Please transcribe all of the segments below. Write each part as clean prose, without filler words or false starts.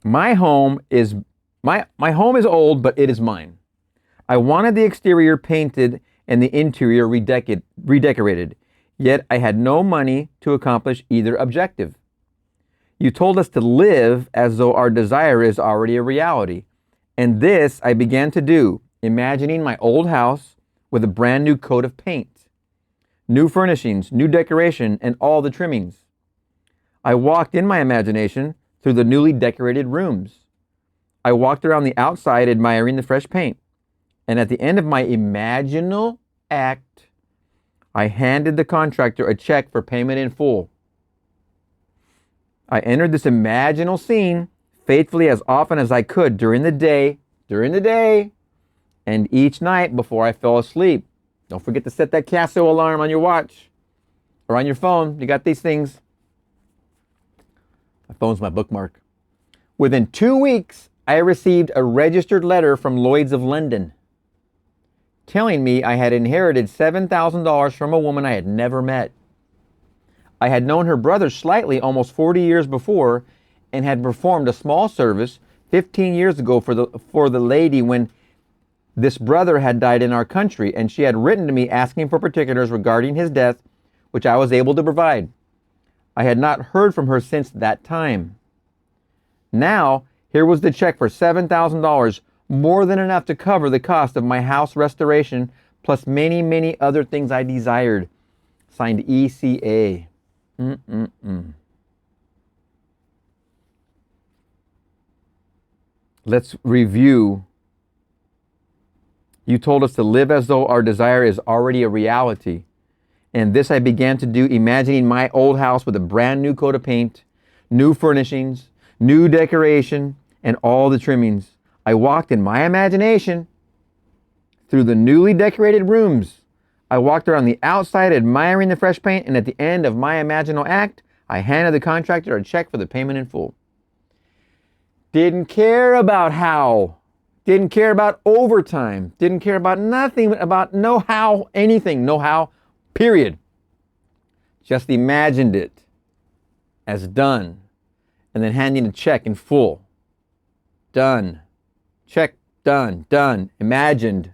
My home is my home is old, but it is mine. I wanted the exterior painted and the interior redecorated, yet I had no money to accomplish either objective. You told us to live as though our desire is already a reality. And this I began to do, imagining my old house with a brand new coat of paint, new furnishings, new decoration, and all the trimmings. I walked in my imagination through the newly decorated rooms. I walked around the outside admiring the fresh paint. And at the end of my imaginal act, I handed the contractor a check for payment in full. I entered this imaginal scene faithfully as often as I could during the day, and each night before I fell asleep. Don't forget to set that Casio alarm on your watch or on your phone. You got these things. My phone's my bookmark. Within 2 weeks, I received a registered letter from Lloyd's of London telling me I had inherited $7,000 from a woman I had never met. I had known her brother slightly almost 40 years before and had performed a small service 15 years ago for the lady when this brother had died in our country, and she had written to me asking for particulars regarding his death, which I was able to provide. I had not heard from her since that time. Now, here was the check for $7,000, more than enough to cover the cost of my house restoration, plus many, many other things I desired. Signed ECA. Let's review. You told us to live as though our desire is already a reality. And this I began to do, imagining my old house with a brand new coat of paint, new furnishings, new decoration, and all the trimmings. I walked in my imagination through the newly decorated rooms. I walked around the outside admiring the fresh paint, and at the end of my imaginal act, I handed the contractor a check for the payment in full. Didn't care about how. Didn't care about overtime. Didn't care about nothing, about no how, anything, no how, period. Just imagined it as done, and then handing a check in full. Done. Check, done, done, imagined.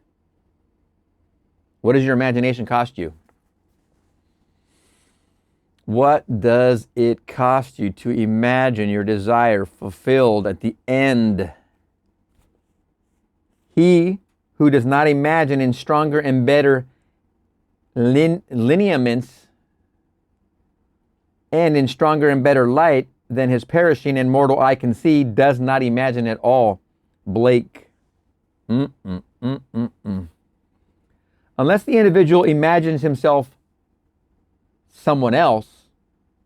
What does your imagination cost you? What does it cost you to imagine your desire fulfilled at the end? He who does not imagine in stronger and better lineaments and in stronger and better light than his perishing and mortal eye can see does not imagine at all. Blake. Unless the individual imagines himself someone else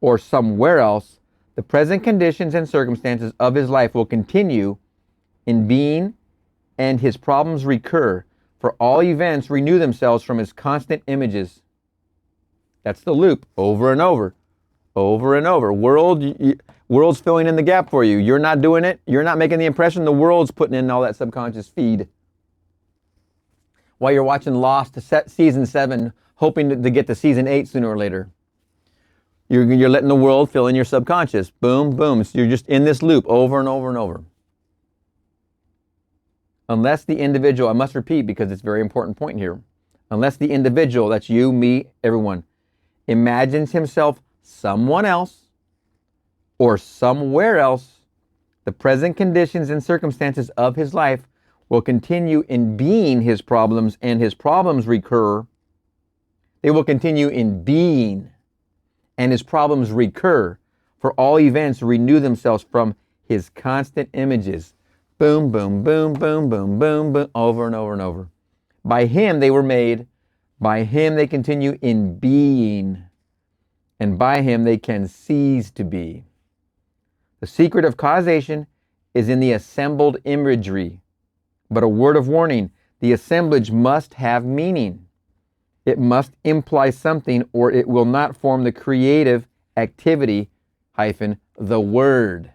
or somewhere else, the present conditions and circumstances of his life will continue in being, and his problems recur, for all events renew themselves from his constant images. That's the loop, over and over, over and over. World's filling in the gap for you. You're not doing it. You're not making the impression. The world's putting in all that subconscious feed. While you're watching Lost to season 7, hoping to get to season 8 sooner or later. You're letting the world fill in your subconscious. Boom, boom. So you're just in this loop over and over and over. Unless the individual, I must repeat because it's a very important point here. Unless the individual, that's you, me, everyone, imagines himself someone else or somewhere else, the present conditions and circumstances of his life will continue in being his problems, and his problems recur. They will continue in being, and his problems recur, for all events renew themselves from his constant images. Boom, boom, boom, boom, boom, boom, boom, over and over and over. By him they were made, by him they continue in being, and by him they can cease to be. The secret of causation is in the assembled imagery. But a word of warning, the assemblage must have meaning. It must imply something, or it will not form the creative activity, the word.